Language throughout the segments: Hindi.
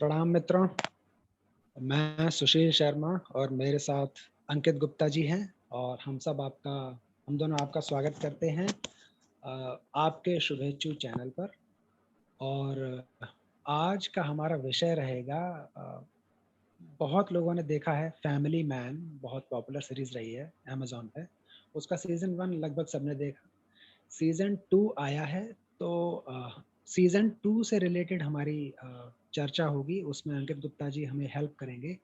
प्रणाम मित्रों, मैं सुशील शर्मा और मेरे साथ अंकित गुप्ता जी हैं और हम दोनों आपका स्वागत करते हैं आपके शुभेच्छु चैनल पर। और आज का हमारा विषय रहेगा, बहुत लोगों ने देखा है फैमिली मैन, बहुत पॉपुलर सीरीज रही है अमेज़न पे। उसका सीज़न 1 लगभग सबने देखा। सीज़न 2 आया है, तो सीज़न 2 से रिलेटेड हमारी चर्चा होगी। उसमें अंकित गुप्ता जी हमें हेल्प करेंगे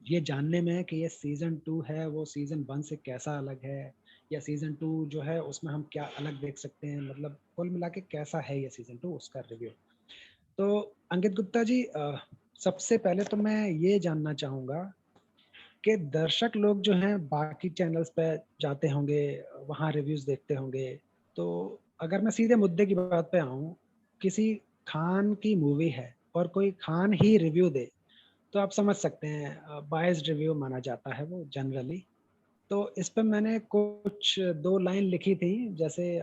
ये जानने में कि ये सीज़न 2 है वो सीज़न 1 से कैसा अलग है, या सीज़न 2 जो है उसमें हम क्या अलग देख सकते हैं, मतलब कुल मिला के कैसा है ये सीज़न 2, उसका रिव्यू। तो अंकित गुप्ता जी, सबसे पहले तो मैं ये जानना चाहूँगा कि दर्शक लोग जो हैं बाकी चैनल्स पे जाते होंगे, वहाँ रिव्यूज़ देखते होंगे। तो अगर मैं सीधे मुद्दे की बात पे आऊँ, किसी खान की मूवी है और कोई खान ही रिव्यू दे, तो आप समझ सकते हैं बायस्ड रिव्यू माना जाता है वो जनरली। तो इस पे मैंने कुछ 2 लाइन लिखी थी, जैसे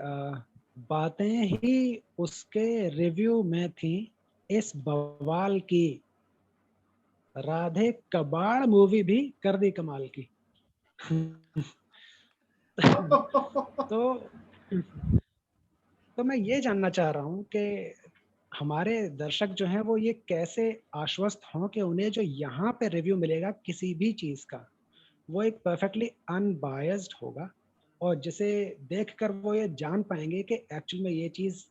बातें ही उसके रिव्यू में थी इस बवाल की, राधे कबाड़ मूवी भी कर दी कमाल की। तो मैं ये जानना चाह रहा हूँ कि हमारे दर्शक जो हैं वो ये कैसे आश्वस्त हों कि उन्हें जो यहाँ पे रिव्यू मिलेगा किसी भी चीज़ का, वो एक परफेक्टली अनबायस्ड होगा और जिसे देखकर वो ये जान पाएँगे कि एक्चुअल में ये चीज़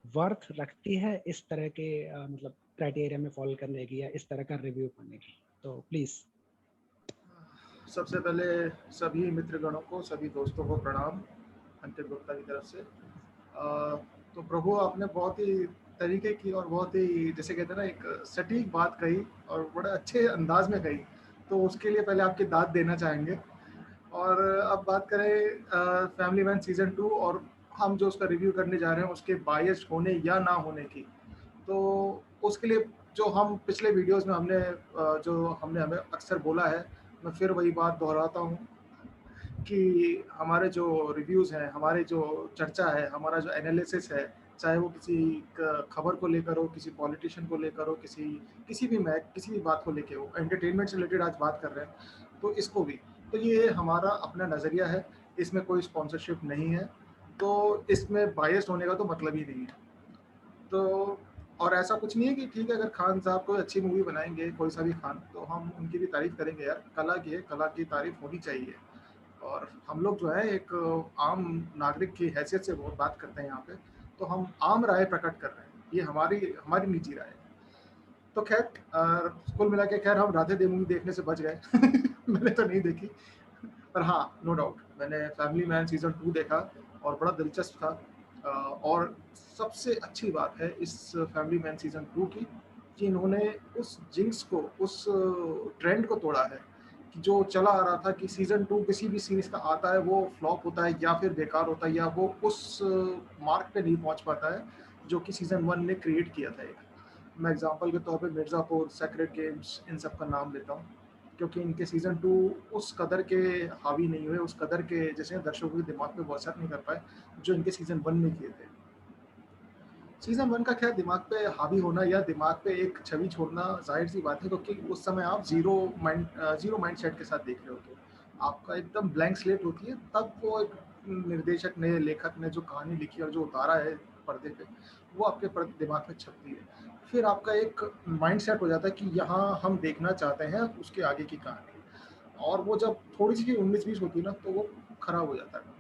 वर्थ रखती है इस तरह के मतलब क्राइटेरिया में फॉलो करने की या इस तरह का रिव्यू पाने की। तो प्लीज़। सबसे पहले सभी मित्रगणों को, सभी दोस्तों को प्रणाम अंकित गुप्ता की तरफ से। तो प्रभु, आपने बहुत ही तरीके की और बहुत ही, जैसे कहते हैं ना, एक सटीक बात कही और बड़े अच्छे अंदाज में कही, तो उसके लिए पहले आपकी दाद देना चाहेंगे। और अब बात करें फैमिली मैन सीज़न 2 और हम जो उसका रिव्यू करने जा रहे हैं उसके बायस्ड होने या ना होने की, तो उसके लिए जो हम पिछले वीडियोस में जो हमने हमें अक्सर बोला है, मैं फिर वही बात दोहराता हूँ कि हमारे जो रिव्यूज़ हैं, हमारी जो चर्चा है, हमारा जो एनालिसिस है, चाहे वो किसी खबर को लेकर हो, किसी पॉलिटिशियन को लेकर हो, किसी भी बात को लेके हो, एंटरटेनमेंट से रिलेटेड आज बात कर रहे हैं, तो इसको भी, तो ये हमारा अपना नज़रिया है, इसमें कोई स्पॉन्सरशिप नहीं है, तो इसमें बायस्ड होने का तो मतलब ही नहीं है। तो और ऐसा कुछ नहीं है कि ठीक है, अगर खान साहब कोई अच्छी मूवी बनाएंगे, कोई सा भी खान, तो हम उनकी भी तारीफ करेंगे यार, कला की है, कला की तारीफ होनी चाहिए। और हम लोग जो है एक आम नागरिक की हैसियत से बहुत बात करते हैं यहाँ पे, तो हम आम राय प्रकट कर रहे हैं, ये हमारी हमारी निजी राय है। तो खैर, कुल मिला के खैर हम राधे दे मूवी देखने से बच गए। मैंने तो नहीं देखी, पर हाँ, नो डाउट मैंने फैमिली मैन सीज़न 2 देखा और बड़ा दिलचस्प था। और सबसे अच्छी बात है इस फैमिली मैन सीज़न 2 की कि इन्होंने उस जिंक्स को, उस ट्रेंड को तोड़ा है कि जो चला आ रहा था कि सीज़न 2 किसी भी सीरीज़ का आता है वो फ्लॉप होता है या फिर बेकार होता है, या वो उस मार्क पे नहीं पहुंच पाता है जो कि सीज़न 1 ने क्रिएट किया था। एक मैं एग्जांपल के तौर पे मिर्ज़ापुर, सेक्रेड गेम्स, इन सब का नाम लेता हूँ, क्योंकि इनके सीज़न 2 उस कदर के हावी नहीं हुए, उस कदर के जैसे दर्शकों के दिमाग पे वो असर नहीं कर पाए जो इनके सीज़न 1 में किए थे। सीज़न 1 का खैर दिमाग पे हावी होना या दिमाग पे एक छवि छोड़ना ज़ाहिर सी बात है, क्योंकि उस समय आप ज़ीरो माइंड सेट के साथ देख रहे होते हो। आपका एकदम ब्लैंक स्लेट होती है, तब वो एक निर्देशक ने, लेखक ने जो कहानी लिखी और जो उतारा है पर्दे पे, वो आपके दिमाग में छपती है। फिर आपका एक माइंड सेट हो जाता है कि यहाँ हम देखना चाहते हैं उसके आगे की कहानी, और वो जब थोड़ी सी 19-20 होती है ना, तो वो खराब हो जाता है।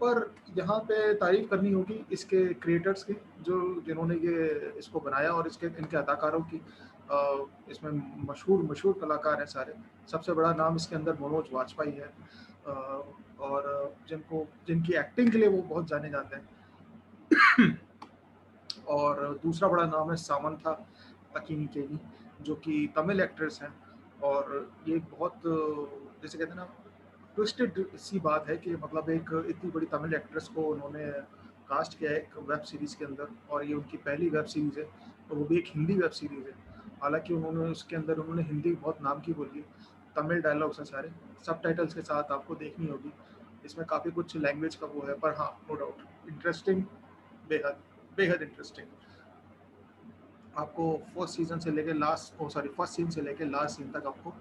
पर यहाँ पे तारीफ करनी होगी इसके क्रिएटर्स की, जो जिन्होंने ये इसको बनाया, और इनके अदाकारों की। इसमें मशहूर मशहूर कलाकार हैं सारे। सबसे बड़ा नाम इसके अंदर मनोज वाजपेयी है, और जिनकी एक्टिंग के लिए वो बहुत जाने जाते हैं। और दूसरा बड़ा नाम है सामंथा अकिनीकेनी, जो कि तमिल एक्ट्रेस हैं। और ये बहुत, जैसे कहते हैं ना, ट्विस्टेड सी बात है कि मतलब एक इतनी बड़ी तमिल एक्ट्रेस को उन्होंने कास्ट किया है एक वेब सीरीज़ के अंदर, और ये उनकी पहली वेब सीरीज़ है, और वो भी एक हिंदी वेब सीरीज़ है। हालांकि उन्होंने हिंदी बहुत नाम की बोली है, तमिल डायलॉग्स हैं सारे, सबटाइटल्स के साथ आपको देखनी होगी। इसमें काफ़ी कुछ लैंग्वेज का वो है, पर हाँ, नो डाउट इंटरेस्टिंग, बेहद बेहद इंटरेस्टिंग। आपको फर्स्ट सीजन से लेके फर्स्ट सीन से लेके लास्ट सीन तक आपको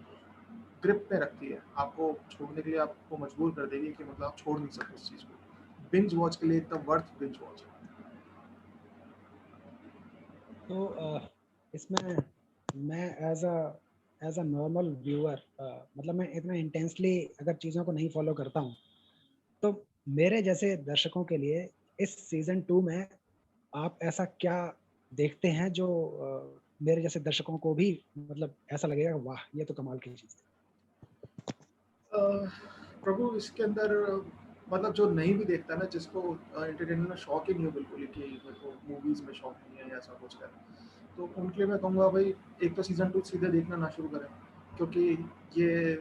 ग्रिप में रखती है, आपको छोड़ने के लिए आपको मजबूर कर देगी कि मतलब आप छोड़ नहीं सकते उस चीज़ को। बिंज वॉच के लिए एकदम वर्थ बिंज वॉच। तो इसमें मैं एज अ नॉर्मल व्यूअर, मतलब मैं इतना इंटेंसली अगर चीज़ों को नहीं फॉलो करता हूँ, तो मेरे जैसे दर्शकों के लिए इस सीजन 2 में आप ऐसा क्या देखते हैं जो मेरे जैसे दर्शकों को भी मतलब ऐसा लगेगा वाह ये तो कमाल की चीज़ प्रभु इसके अंदर मतलब जो नहीं भी देखता ना, जिसको एंटरटेनमेंट में शौक ही नहीं हो बिल्कुल ही, कि मेरे को मूवीज में शौक नहीं है या ऐसा कुछ है, तो उनके लिए मैं कहूँगा भाई एक तो सीजन 2 सीधे देखना ना शुरू करें, क्योंकि ये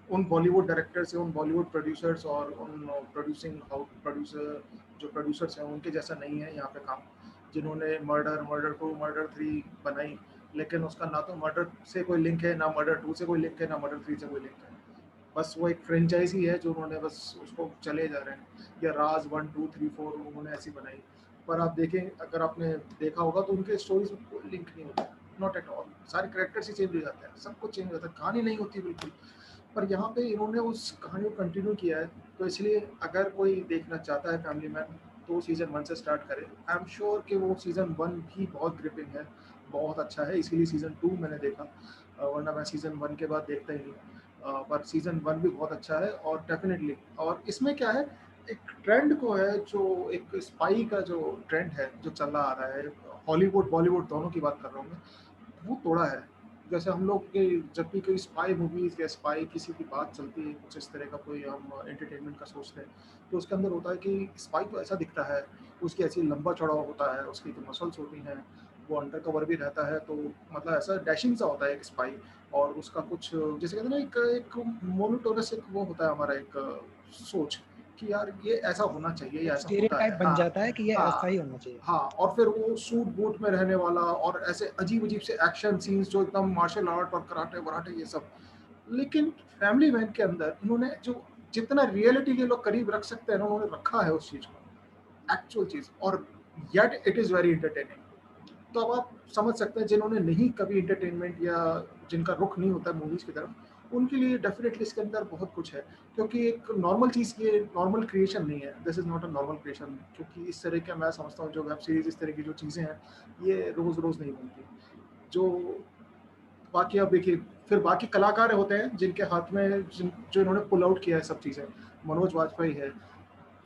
उन बॉलीवुड डायरेक्टर से, उन बॉलीवुड प्रोड्यूसर्स और उन जो प्रोड्यूसर्स हैं उनके जैसा नहीं है यहाँ पे काम, जिन्होंने मर्डर 2 मर्डर 3 बनाई, लेकिन उसका ना तो मर्डर से कोई लिंक है, ना मर्डर 2 से कोई लिंक है, ना मर्डर 3 से कोई लिंक है। बस वो एक फ्रेंचाइजी है जो उन्होंने बस उसको चले जा रहे हैं, या राज 1 2 3 4 उन्होंने ऐसी बनाई। पर आप देखें, अगर आपने देखा होगा तो उनके स्टोरीज में कोई लिंक नहीं होता, नॉट एट ऑल। सारे कैरेक्टर्स ही चेंज हो जाते हैं, सब कुछ चेंज हो जाता है, कहानी नहीं होती बिल्कुल। पर यहाँ पे इन्होंने उस कहानी को कंटिन्यू किया है, तो इसलिए अगर कोई देखना चाहता है फैमिली मैन, तो सीजन 1 से स्टार्ट करे। आई एम श्योर कि वो सीजन 1 भी बहुत ग्रिपिंग है, बहुत अच्छा है, इसीलिए सीजन 2 मैंने देखा, वरना मैं सीजन 1 के बाद देखता ही नहीं। पर सीजन 1 भी बहुत अच्छा है, और डेफिनेटली, और इसमें क्या है, एक ट्रेंड को है, जो एक स्पाई का जो ट्रेंड है जो चला आ रहा है, हॉलीवुड बॉलीवुड दोनों की बात कर रहा हूँ मैं, वो तोड़ा है। जैसे हम लोग के जब भी कोई स्पाई मूवीज या स्पाई किसी की बात चलती है, कुछ इस तरह का कोई हम एंटरटेनमेंट का सोचते हैं, तो उसके अंदर होता है कि स्पाई तो ऐसा दिखता है, उसकी ऐसी लंबा चौड़ा होता है, उसकी तो मसल्स होती हैं, वो अंडर कवर भी रहता है, तो मतलब ऐसा डैशिंग सा होता है एक स्पाई। और उसका कुछ जैसे कहते हैं ना, एक एक मोनोटोनस एक वो होता है हमारा एक सोच, कि यार ये ऐसा होना चाहिए, ये है, ऐसा होता स्टीरियोटाइप है। बन हाँ, जाता है कि ये ऐसा ही हाँ, होना चाहिए। हाँ। और फिर वो सूट बूट में रहने वाला, और ऐसे अजीब अजीब से एक्शन सीन्स जो एकदम मार्शल आर्ट और कराटे वराटे ये सब। लेकिन फैमिली मैन के अंदर इन्होंने जो जितना रियलिटी के लोग करीब रख सकते हैं ना, उन्होंने रखा है उस चीज को, एक्चुअल चीज, और yet it is very entertaining. तो अब आप समझ सकते हैं, जिन्होंने नहीं कभी इंटरटेनमेंट, या जिनका रुख नहीं होता मूवीज की तरफ, उनके लिए डेफिनेटली इसके अंदर बहुत कुछ है। क्योंकि एक नॉर्मल चीज़, ये नॉर्मल क्रिएशन नहीं है, this is not a normal creation, क्योंकि इस तरह का मैं समझता हूँ जो वेब सीरीज, इस तरह की जो चीज़ें हैं, ये रोज़ रोज़ नहीं बनती। जो बाकी आप देखिए, फिर बाकी कलाकार होते हैं जिनके हाथ में जो इन्होंने पुल आउट किया है सब चीज़ें। मनोज वाजपेयी है,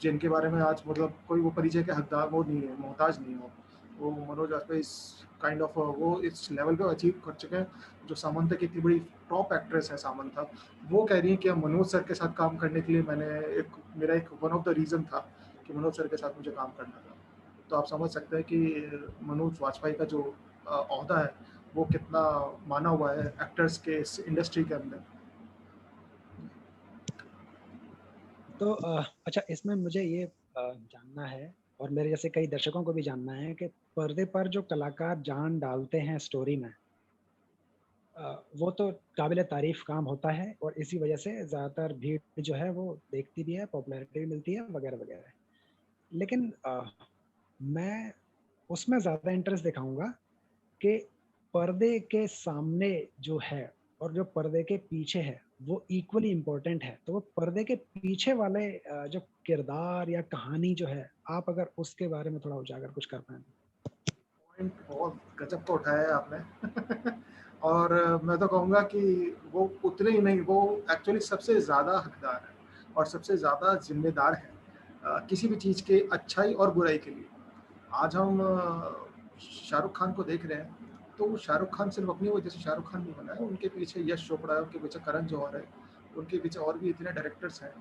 जिनके बारे में आज मतलब कोई वो परिचय के हकदार वो नहीं है, मोहताज नहीं हो। वो मनोज वाजपेयी इस काइंड ऑफ वो इस लेवल पे अचीव कर चुके हैं। जो सामंता की इतनी बड़ी टॉप एक्ट्रेस है सामंता, वो कह रही है कि अब मनोज सर के साथ काम करने के लिए मेरा एक वन ऑफ द रीज़न था कि मनोज सर के साथ मुझे काम करना था। तो आप समझ सकते हैं कि मनोज वाजपेयी का जो ओहदा है, वो कितना माना हुआ है एक्टर्स के इस इंडस्ट्री के अंदर। तो अच्छा, इसमें मुझे ये जानना है और मेरे जैसे कई दर्शकों को भी जानना है कि पर्दे पर जो कलाकार जान डालते हैं स्टोरी में, वो तो काबिल तारीफ काम होता है और इसी वजह से ज़्यादातर भीड़ जो है वो देखती भी है, पॉपुलैरिटी भी मिलती है वगैरह वगैरह। लेकिन मैं उसमें ज़्यादा इंटरेस्ट दिखाऊंगा कि पर्दे के सामने जो है और जो पर्दे के पीछे है वो इक्वली इम्पोर्टेंट है। तो वो पर्दे के पीछे वाले जो किरदार या कहानी जो है, आप अगर उसके बारे में थोड़ा उजागर कुछ कर पाएँ। पॉइंट बहुत गजब का उठाया है आपने। और मैं तो कहूँगा कि वो उतने ही नहीं, वो एक्चुअली सबसे ज़्यादा हकदार है और सबसे ज़्यादा जिम्मेदार है किसी भी चीज़ के अच्छाई और बुराई के लिए। आज हम शाहरुख खान को देख रहे हैं, तो वो शाहरुख खान सिर्फ अपनी वजह से शाहरुख खान नहीं बना है, उनके पीछे यश चोपड़ा है, उनके पीछे करण जौहर है, उनके पीछे और भी इतने डायरेक्टर्स हैं,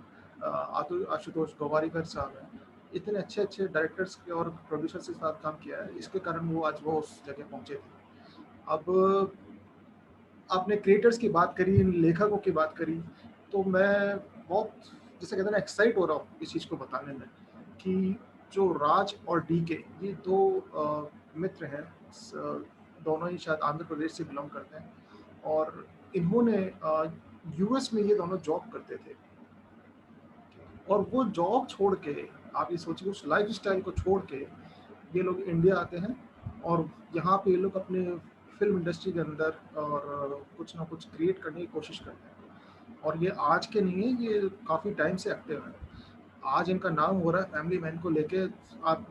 आशुतोष गवारीकर साहब हैं, इतने अच्छे अच्छे डायरेक्टर्स के और प्रोड्यूसर्स के साथ काम किया है, इसके कारण वो आज वो उस जगह पहुंचे थे। अब आपने क्रिएटर्स की बात करी, लेखकों की बात करी, तो मैं बहुत, जैसे कहते हैं ना, एक्साइट हो रहा हूँ इस चीज़ को बताने में, कि जो राज और डीके, ये दो मित्र हैं, दोनों ही शायद आंध्र प्रदेश से बिलोंग करते हैं, और इन्होंने यूएस में ये दोनों जॉब करते थे, और वो जॉब छोड़ के, आप ये सोचिए, उस लाइफ स्टाइल को छोड़ के ये लोग इंडिया आते हैं, और यहाँ पे ये लोग अपने फ़िल्म इंडस्ट्री के अंदर और कुछ ना कुछ क्रिएट करने की कोशिश करते हैं। और ये आज के नहीं है, ये काफ़ी टाइम से एक्टिव हैं। आज इनका नाम हो रहा है फैमिली मैन को लेके, आप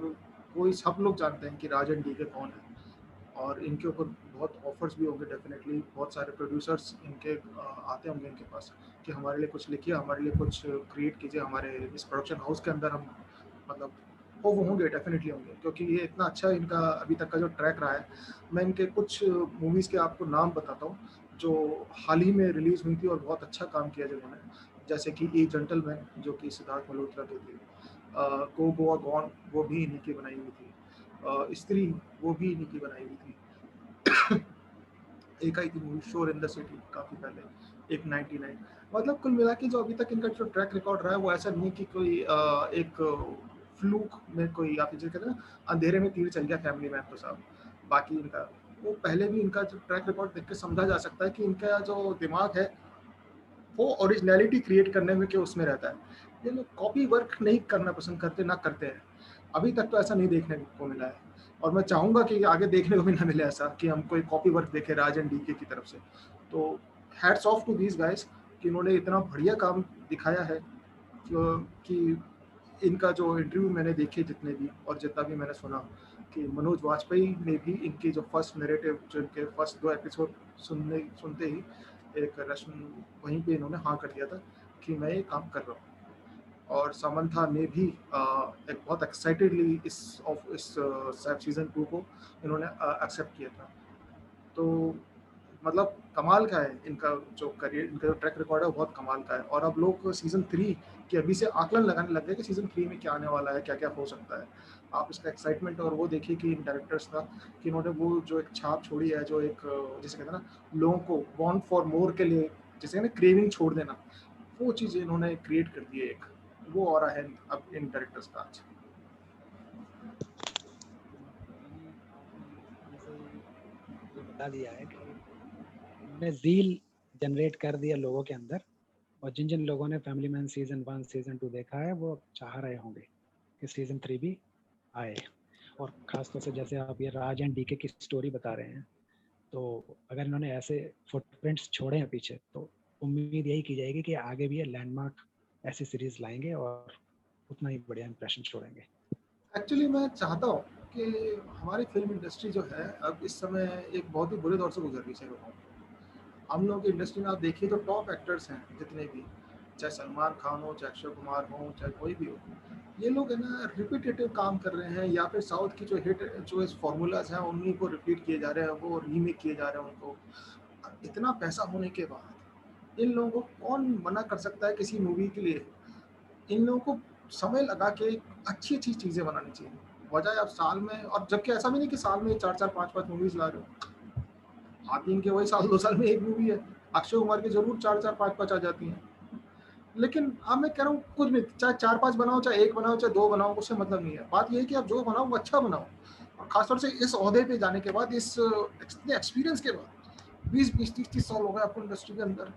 कोई सब लोग जानते हैं कि राजन डीके कौन है। और इनके ऊपर बहुत ऑफर्स भी होंगे डेफिनेटली, बहुत सारे प्रोड्यूसर्स इनके आते होंगे इनके पास कि हमारे लिए कुछ लिखिए, हमारे लिए कुछ क्रिएट कीजिए, हमारे इस प्रोडक्शन हाउस के अंदर हम मतलब वो होंगे, डेफिनेटली होंगे, क्योंकि ये इतना अच्छा इनका अभी तक का जो ट्रैक रहा है। मैं इनके कुछ मूवीज़ के आपको नाम बताता हूँ जो हाल ही में रिलीज़ हुई थी और बहुत अच्छा काम किया जिन्होंने, जैसे कि ए जेंटलमैन जो कि सिद्धार्थ मल्होत्रा की थी, गो गोवा गॉन वो भी इन्हीं की बनाई हुई थी, स्त्री वो भी इन्हीं की बनाई हुई थी। एक आई थी मूवी शोर इन द सिटी काफ़ी पहले, एक 99। मतलब कुल मिला के जो अभी तक इनका जो ट्रैक रिकॉर्ड रहा है वो ऐसा नहीं है कि कोई एक फ्लूक में कोई, आप जिसे कहते हैं ना अंधेरे में तीर चल गया फैमिली मैन तो साहब। बाकी इनका वो पहले भी इनका जो ट्रैक रिकॉर्ड देख के समझा जा सकता है कि इनका जो दिमाग है वो ओरिजिनैलिटी क्रिएट करने में, उसमें रहता है। ये लोग कॉपी वर्क नहीं करना पसंद करते, ना करते हैं। अभी तक तो ऐसा नहीं देखने को मिला है, और मैं चाहूँगा कि आगे देखने को भी ना मिले ऐसा कि हम कोई कॉपी वर्क देखें राजन डीके की तरफ से। तो hats off to these guys कि इन्होंने इतना बढ़िया काम दिखाया है कि इनका जो इंटरव्यू मैंने देखे जितने भी और जितना भी मैंने सुना कि मनोज वाजपेयी ने भी इनकी जो फर्स्ट नैरेटिव, जो इनके फर्स्ट 2 एपिसोड सुनते ही एक रस्म वहीं पे इन्होंने हाँ कर दिया था कि मैं ये काम कर रहा हूँ। और समंथा ने भी एक बहुत एक्साइटेडली इस सीज़न 2 को इन्होंने एक्सेप्ट किया था। तो मतलब कमाल का है इनका जो करियर, इनका जो ट्रैक रिकॉर्ड है वो बहुत कमाल का है। और अब लोग सीज़न 3 के अभी से आकलन लगाने लग गए कि सीज़न 3 में क्या आने वाला है, क्या-क्या हो सकता है। आप इसका एक्साइटमेंट और वो देखिए कि इन डायरेक्टर्स का कि इन्होंने वो जो एक छाप छोड़ी है, जो एक जिसे कहते हैं ना लोगों को वांट फॉर मोर के लिए, जिसे कहते हैं क्रेविंग छोड़ देना, वो चीज़ इन्होंने क्रिएट कर दी है एक। वो ऑरा है अब इन डायरेक्टर्स का आज। यानी आपने एक तरह से ये बता दिया है कि उन्होंने ज़ील जनरेट कर दिया लोगों के अंदर, और जिन-जिन लोगों ने फैमिली मैन सीज़न 1, सीज़न 2 देखा है, वो अब चाह रहे होंगे कि सीज़न 3 भी आए। और ख़ास तौर से जैसे आप ये राज एंड डीके की स्टोरी बता रहे हैं, तो अगर इन्होंने ऐसे फुटप्रिंट्स छोड़े हैं पीछे, तो उम्मीद यही की जाएगी कि आगे भी ये लैंडमार्क ऐसी सीरीज़ लाएँगे और उतना ही बढ़िया इंप्रेशन छोड़ेंगे। एक्चुअली मैं चाहता हूँ कि हमारी फ़िल्म इंडस्ट्री जो है अब इस समय एक बहुत ही बुरे दौर से गुज़र रही है, सही बताऊँ तो। हम लोगों की इंडस्ट्री में आप देखिए तो टॉप एक्टर्स हैं जितने भी, चाहे सलमान खान हो, चाहे अक्षय कुमार हो, चाहे कोई भी हो। ये लोग है ना रिपिटेटिव काम कर रहे हैं, या फिर साउथ की जो हिट जो इस फ़ॉर्मूलाज़ हैं उन्हीं को रिपीट किए जा रहे हैं, वो रीमेक किए जा रहे हैं उनको। अब इतना पैसा होने के बाद इन लोगों को कौन मना कर सकता है किसी मूवी के लिए? इन लोगों को समय लगा के अच्छी-अच्छी चीज़ें बनानी चाहिए। बजाय आप साल में, और जबकि ऐसा भी नहीं कि साल में 4-4 5-5 मूवीज़ ला रहे हो। आती इनके वही साल 2 साल में 1 मूवी है। अक्षय कुमार की ज़रूर 4-4 5-5 आ जाती हैं। लेकिन अब मैं कह रहा हूँ कुछ भी, चाहे 4-5 बनाओ, चाहे 1 बनाओ, चाहे 2 बनाओ, उससे मतलब नहीं है। बात ये है कि आप जो बनाओ वो अच्छा बनाओ। और ख़ास तौर से इस ओहदे पे जाने के बाद, इस इतने एक्सपीरियंस के बाद, 20-20 30-30 साल हो गए आपको इंडस्ट्री के अंदर,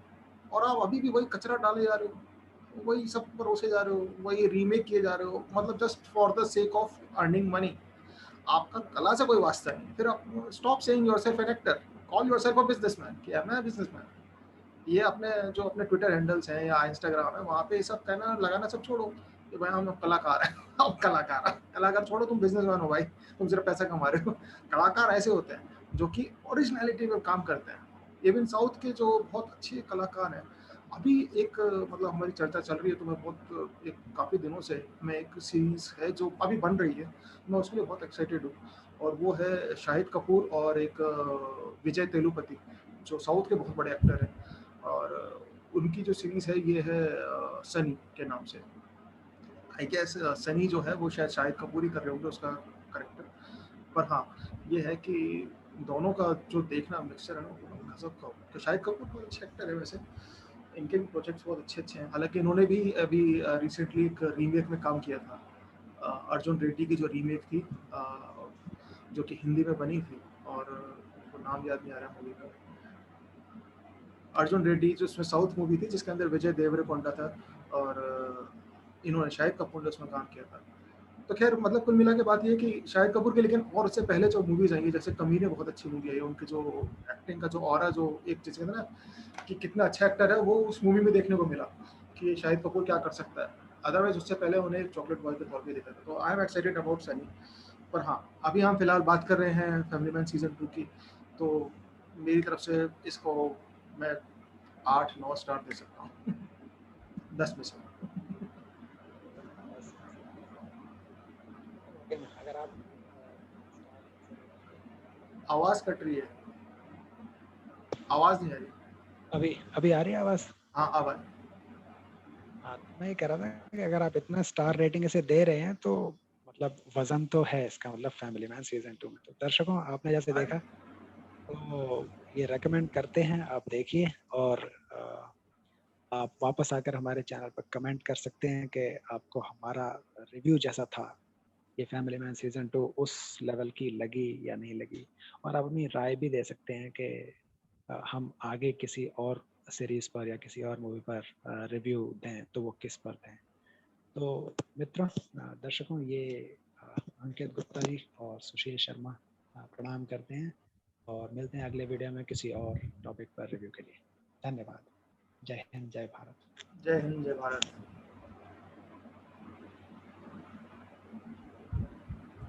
और आप अभी भी वही कचरा डाले जा रहे हो। वही सब परोसे जा रहे हो, वही रीमेक किए जा रहे हो, मतलब just for the sake of earning money. आपका कला से कोई वास्ता नहीं। फिर आप stop saying yourself an actor, call yourself a businessman कि मैं बिज़नेसमैन। ये अपने जो अपने ट्विटर हैंडल्स हैं या इंस्टाग्राम है, वहाँ पे ये सब कहना लगाना सब छोड़ो कि भाई हम कलाकार हैं। हम कलाकार हैं। कलाकार छोड़ो, तुम बिज़नेसमैन हो भाई, तुम सिर्फ पैसा कमा रहे हो। कलाकार ऐसे होते हैं जो कि ओरिजिनैलिटी पे काम करते हैं। इवन साउथ के जो बहुत अच्छे कलाकार हैं, अभी एक मतलब हमारी चर्चा चल रही है, तो मैं बहुत एक काफ़ी दिनों से मैं एक सीरीज़ है जो अभी बन रही है, मैं उसके लिए बहुत एक्साइटेड हूँ। और वो है शाहिद कपूर और एक विजय तेलुपति, जो साउथ के बहुत बड़े एक्टर हैं। और उनकी जो सीरीज़ है ये है सनी के नाम से। आई गेस सनी जो है वो शायद शाहिद कपूर ही कर रहे होंगे उसका करेक्टर। पर हाँ, ये है कि दोनों का जो देखना मिक्सचर है ना, वो गज़ब का हो। तो शाहिद कपूर बहुत अच्छे एक्टर है वैसे। इनके भी प्रोजेक्ट्स बहुत अच्छे-अच्छे हैं। हालाँकि इन्होंने भी अभी रिसेंटली एक रीमेक में काम किया था। अर्जुन रेड्डी की जो रीमेक थी, जो कि हिंदी में बनी थी, और मेरे को नाम याद नहीं आ रहा मूवी का। अर्जुन रेड्डी जो उसमें साउथ मूवी थी जिसके अंदर विजय देवरकोंडा था, और इन्होंने शाहिद कपूर ने उसमें काम किया था। तो खैर मतलब कुल मिला के बात ये है कि शाहिद कपूर के लेकिन और उससे पहले जो मूवीज आई है जैसे कमीने बहुत अच्छी मूवी आई है, उनकी जो एक्टिंग का जो ऑरा जो एक चीज कहते हैं ना कि कितना अच्छा एक्टर है वो उस मूवी में देखने को मिला कि शाहिद कपूर क्या कर सकता है। अदरवाइज उससे पहले उन्हें एक चॉकलेट बॉय के तौर पे देखा था। तो I am excited about Sunny. पर हाँ, अभी हम फिलहाल बात कर रहे हैं फैमिली मैन सीजन 2 की। तो मेरी तरफ से इसको मैं 8-9 स्टार दे सकता हूँ 10 में से। बस लेकिन अगर आप स्टार से रेटिंग देंगे तो आवाज कट रही है, आवाज नहीं आ रही। अभी अभी आ रही है आवाज? हाँ आवाज। हाँ, तो मैं ये कह रहा था कि अगर आप इतना स्टार रेटिंग इसे दे रहे हैं तो मतलब वजन तो है इसका, मतलब फैमिली मैन सीजन 2 में। तो दर्शकों, आपने जैसे हाँ देखा, तो ये रेकमेंड करते हैं, आप देखिए। और आप वापस आकर हमारे चैनल पर कमेंट कर सकते हैं कि आपको हमारा रिव्यू जैसा था, ये फैमिली मैन सीजन 2 उस लेवल की लगी या नहीं लगी। और आप अपनी राय भी दे सकते हैं कि हम आगे किसी और सीरीज पर या किसी और मूवी पर रिव्यू दें तो वो किस पर दें। तो मित्रों, दर्शकों, ये अंकित गुप्ता जी और सुशील शर्मा प्रणाम करते हैं और मिलते हैं अगले वीडियो में किसी और टॉपिक पर रिव्यू के लिए। धन्यवाद। जय हिंद, जय भारत। जय हिंद, जय भारत।